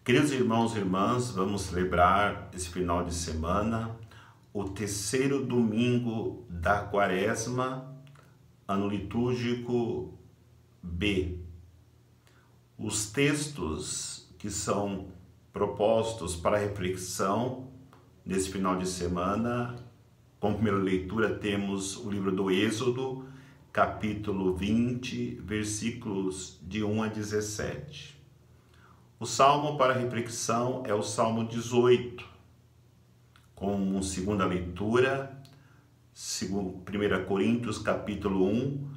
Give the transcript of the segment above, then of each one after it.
Queridos irmãos e irmãs, vamos celebrar esse final de semana o terceiro domingo da Quaresma, ano litúrgico B. Os textos que são propostos para reflexão nesse final de semana, como primeira leitura temos o livro do Êxodo, capítulo 20, versículos de 1 a 17. O salmo para reflexão é o Salmo 18, como segunda leitura, 1 Coríntios capítulo 1,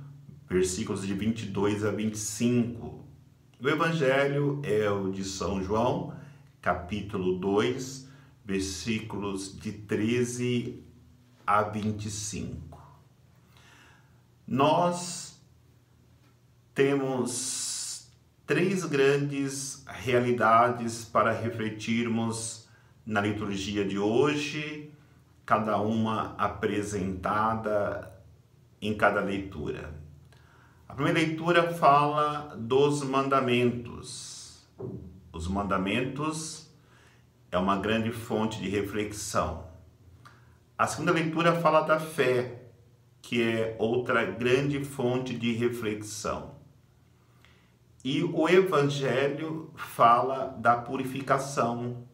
versículos de 22 a 25. O Evangelho é o de São João, capítulo 2, versículos de 13 a 25. Nós temos três grandes realidades para refletirmos na liturgia de hoje, cada uma apresentada em cada leitura. A primeira leitura fala dos mandamentos. Os mandamentos é uma grande fonte de reflexão. A segunda leitura fala da fé, que é outra grande fonte de reflexão. E o Evangelho fala da purificação.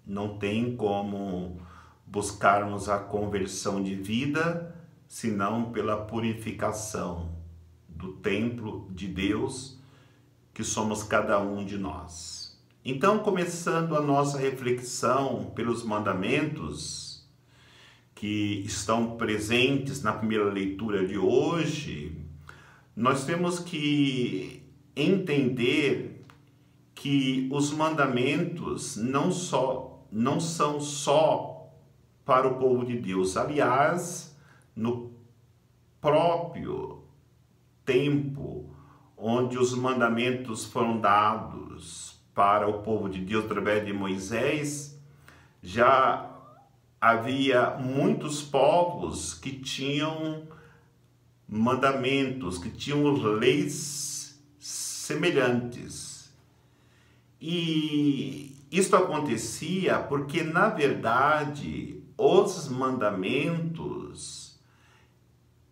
Não tem como buscarmos a conversão de vida, senão pela purificação do templo de Deus, que somos cada um de nós. Então, começando a nossa reflexão pelos mandamentos, que estão presentes na primeira leitura de hoje, nós temos que entender que os mandamentos não são só para o povo de Deus. Aliás, no próprio tempo onde os mandamentos foram dados para o povo de Deus através de Moisés, já havia muitos povos que tinham mandamentos, que tinham leis semelhantes. E isso acontecia porque, na verdade, os mandamentos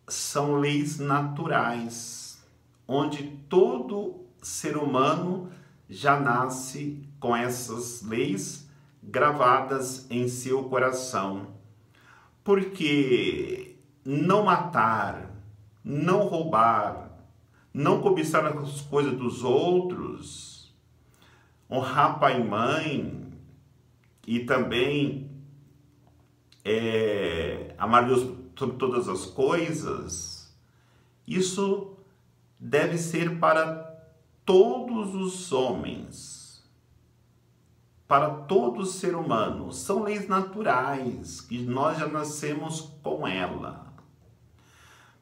são leis naturais, onde todo ser humano já nasce com essas leis gravadas em seu coração. Porque não matar, não roubar, não cobiçar as coisas dos outros, honrar pai e mãe e também amar Deus sobre todas as coisas, isso deve ser para todos os homens, para todo ser humano. São leis naturais, que nós já nascemos com ela.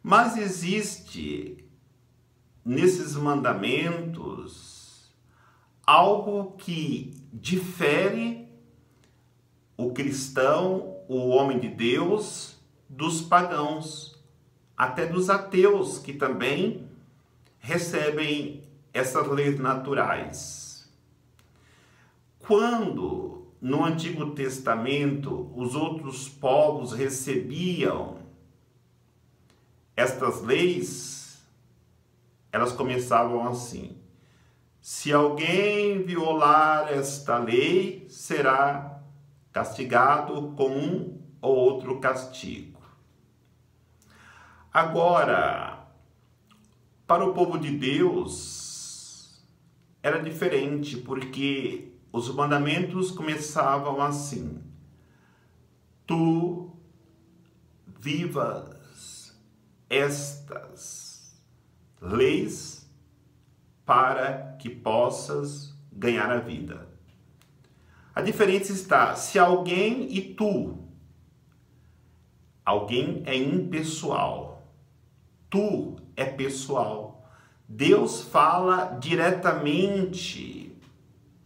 Mas existe nesses mandamentos algo que difere o cristão, o homem de Deus, dos pagãos, até dos ateus, que também recebem essas leis naturais. Quando no Antigo Testamento os outros povos recebiam estas leis, elas começavam assim: se alguém violar esta lei, será castigado com um ou outro castigo. Agora, para o povo de Deus, era diferente, porque os mandamentos começavam assim: tu vivas estas leis para que possas ganhar a vida. A diferença está, se alguém e tu. Alguém é impessoal. Tu é pessoal. Deus fala diretamente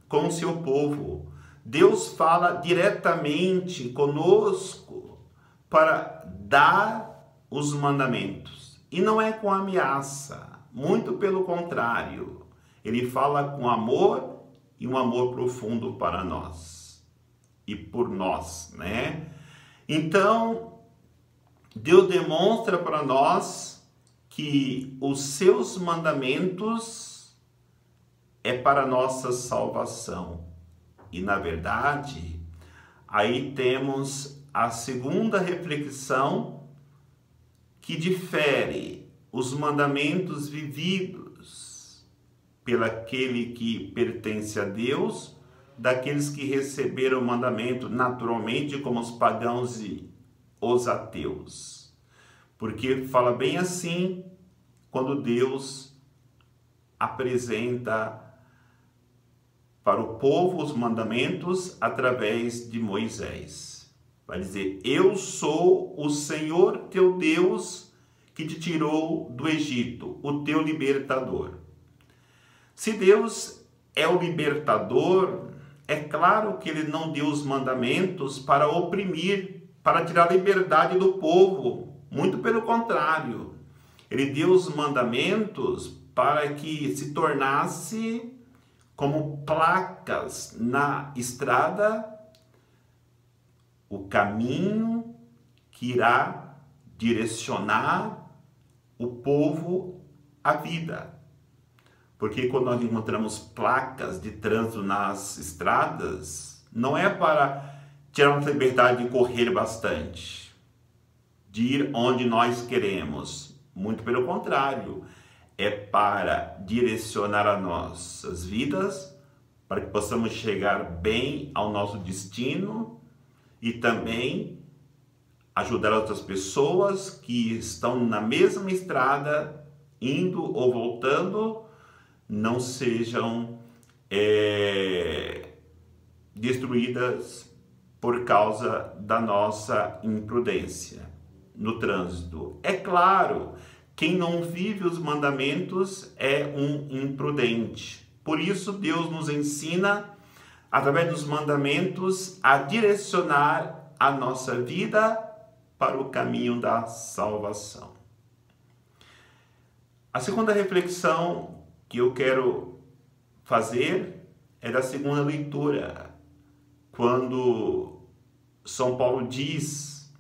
com o seu povo. Deus fala diretamente conosco para dar os mandamentos. E não é com ameaça, muito pelo contrário. Ele fala com amor e um amor profundo para nós e por nós, né? Então, Deus demonstra para nós que os seus mandamentos é para nossa salvação. E na verdade, aí temos a segunda reflexão que difere os mandamentos vividos pelaquele que pertence a Deus daqueles que receberam o mandamento naturalmente, como os pagãos e os ateus. Porque fala bem assim quando Deus apresenta para o povo os mandamentos através de Moisés. Vai dizer: eu sou o Senhor teu Deus que te tirou do Egito, o teu libertador. Se Deus é o libertador, é claro que ele não deu os mandamentos para oprimir, para tirar a liberdade do povo. Muito pelo contrário. Ele deu os mandamentos para que se tornasse como placas na estrada, o caminho que irá direcionar o povo à vida. Porque quando nós encontramos placas de trânsito nas estradas, não é para tirar nossa liberdade de correr bastante, de ir onde nós queremos. Muito pelo contrário, é para direcionar as nossas vidas, para que possamos chegar bem ao nosso destino e também ajudar outras pessoas que estão na mesma estrada, indo ou voltando, não sejam destruídas por causa da nossa imprudência no trânsito. É claro, quem não vive os mandamentos é um imprudente. Por isso Deus nos ensina, através dos mandamentos, a direcionar a nossa vida para o caminho da salvação. A segunda reflexão que eu quero fazer é da segunda leitura, quando São Paulo diz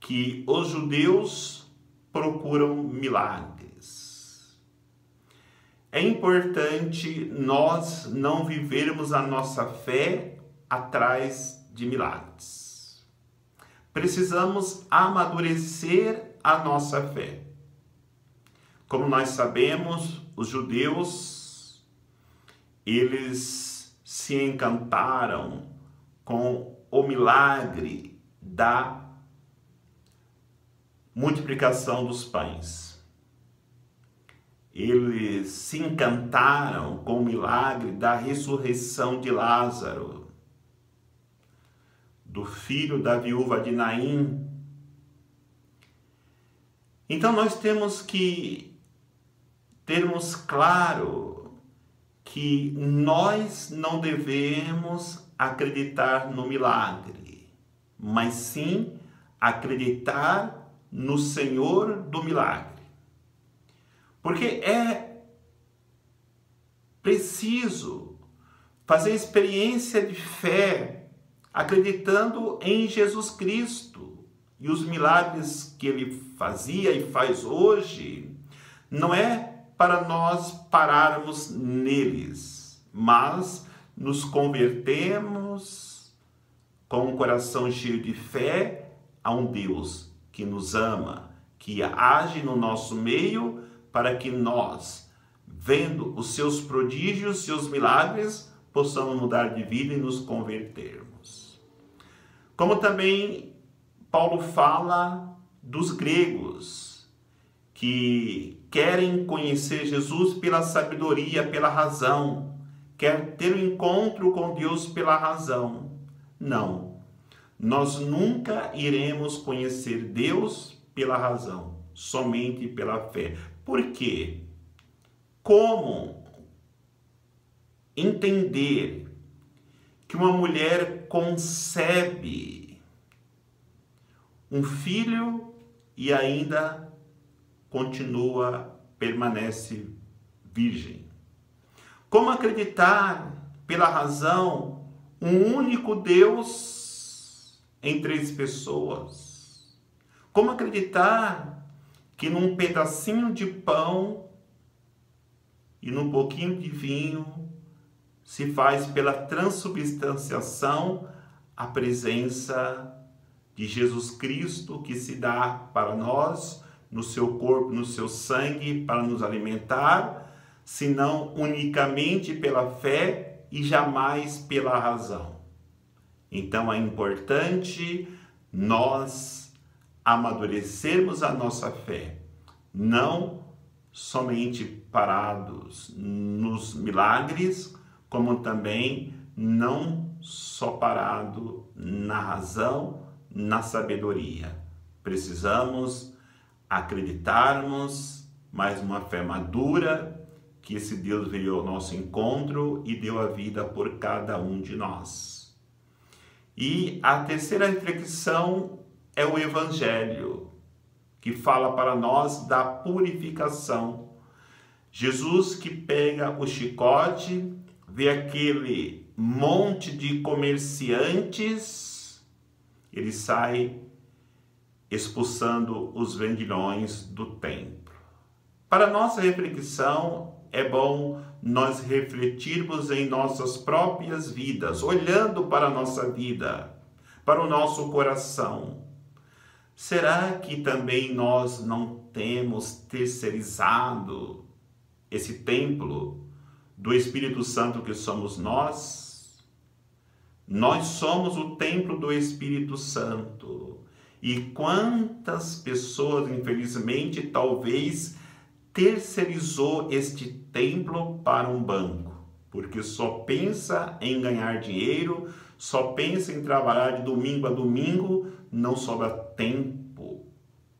que os judeus procuram milagres. É importante nós não vivermos a nossa fé atrás de milagres. Precisamos amadurecer a nossa fé. Como nós sabemos, os judeus, eles se encantaram com o milagre da multiplicação dos pães. Eles se encantaram com o milagre da ressurreição de Lázaro, do filho da viúva de Naim. Então nós temos que termos claro que nós não devemos acreditar no milagre, mas sim acreditar no Senhor do milagre. Porque é preciso fazer experiência de fé, acreditando em Jesus Cristo. E os milagres que ele fazia e faz hoje, não é para nós pararmos neles, mas nos convertemos com um coração cheio de fé a um Deus que nos ama, que age no nosso meio para que nós, vendo os seus prodígios, seus milagres, possamos mudar de vida e nos convertermos. Como também Paulo fala dos gregos, que querem conhecer Jesus pela sabedoria, pela razão, quer ter um encontro com Deus pela razão. Não. Nós nunca iremos conhecer Deus pela razão, somente pela fé. Por quê? Como entender que uma mulher concebe um filho e ainda permanece virgem? Como acreditar pela razão, um único Deus em três pessoas? Como acreditar que num pedacinho de pão e num pouquinho de vinho se faz pela transubstanciação a presença de Jesus Cristo, que se dá para nós no seu corpo, no seu sangue, para nos alimentar, senão unicamente pela fé e jamais pela razão. Então é importante nós amadurecermos a nossa fé, não somente parados nos milagres, como também não só parado na razão, na sabedoria. Precisamos acreditarmos, mais uma fé madura, que esse Deus veio ao nosso encontro e deu a vida por cada um de nós. E a terceira reflexão é o Evangelho, que fala para nós da purificação. Jesus que pega o chicote, vê aquele monte de comerciantes, ele sai expulsando os vendilhões do templo. Para nossa reflexão, é bom nós refletirmos em nossas próprias vidas, olhando para a nossa vida, para o nosso coração. Será que também nós não temos terceirizado esse templo do Espírito Santo que somos nós? Nós somos o templo do Espírito Santo. E quantas pessoas, infelizmente, talvez terceirizou este templo para um banco, porque só pensa em ganhar dinheiro, só pensa em trabalhar de domingo a domingo, não sobra tempo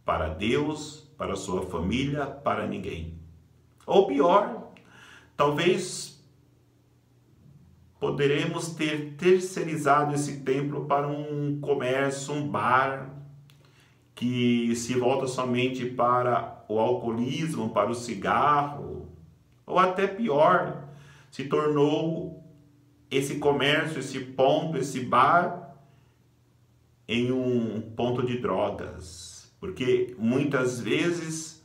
para Deus, para sua família, para ninguém. Ou pior, talvez poderemos ter terceirizado esse templo para um comércio, um bar, que se volta somente para o alcoolismo, para o cigarro, ou até pior, se tornou esse comércio, esse ponto, esse bar, em um ponto de drogas. Porque muitas vezes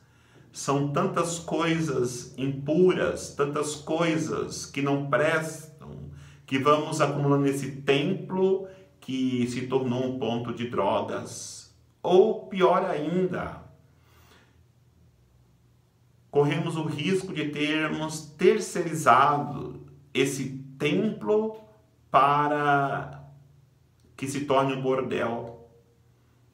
são tantas coisas impuras, tantas coisas que não prestam, que vamos acumulando nesse templo que se tornou um ponto de drogas. Ou pior ainda, corremos o risco de termos terceirizado esse templo para que se torne um bordel.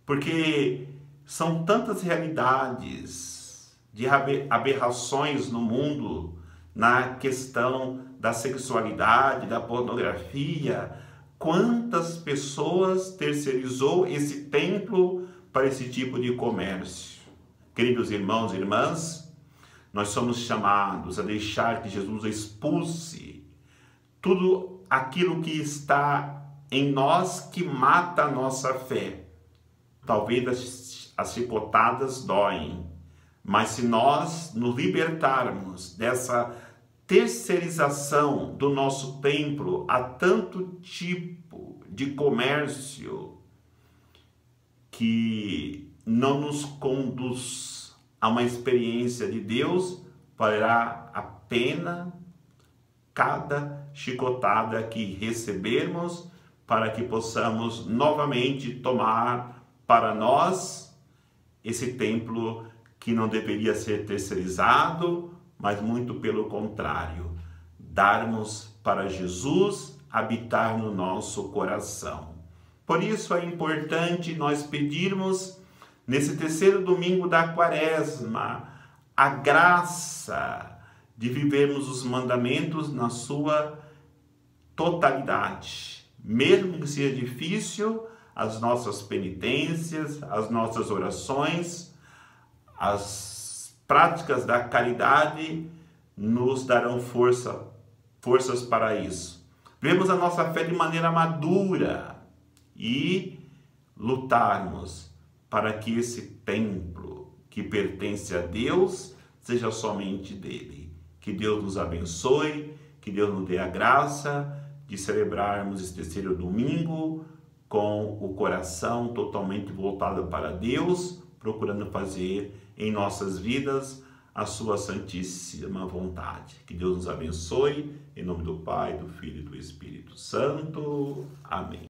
Porque são tantas realidades de aberrações no mundo, na questão da sexualidade, da pornografia. Quantas pessoas terceirizou esse templo para esse tipo de comércio? Queridos irmãos e irmãs, nós somos chamados a deixar que Jesus expulse tudo aquilo que está em nós que mata a nossa fé. Talvez as chicotadas doem, mas se nós nos libertarmos dessa terceirização do nosso templo a tanto tipo de comércio que não nos conduz a uma experiência de Deus, valerá a pena cada chicotada que recebermos para que possamos novamente tomar para nós esse templo que não deveria ser terceirizado, mas muito pelo contrário, darmos para Jesus habitar no nosso coração. Por isso é importante nós pedirmos, nesse terceiro domingo da Quaresma, a graça de vivermos os mandamentos na sua totalidade. Mesmo que seja difícil, as nossas penitências, as nossas orações, as práticas da caridade nos darão forças para isso. Vemos a nossa fé de maneira madura e lutarmos para que esse templo que pertence a Deus seja somente dele. Que Deus nos abençoe, que Que Deus nos dê a graça de celebrarmos esse terceiro domingo com o coração totalmente voltado para Deus, procurando fazer em nossas vidas a sua santíssima vontade. Que Deus nos abençoe, em nome do Pai, do Filho e do Espírito Santo. Amém.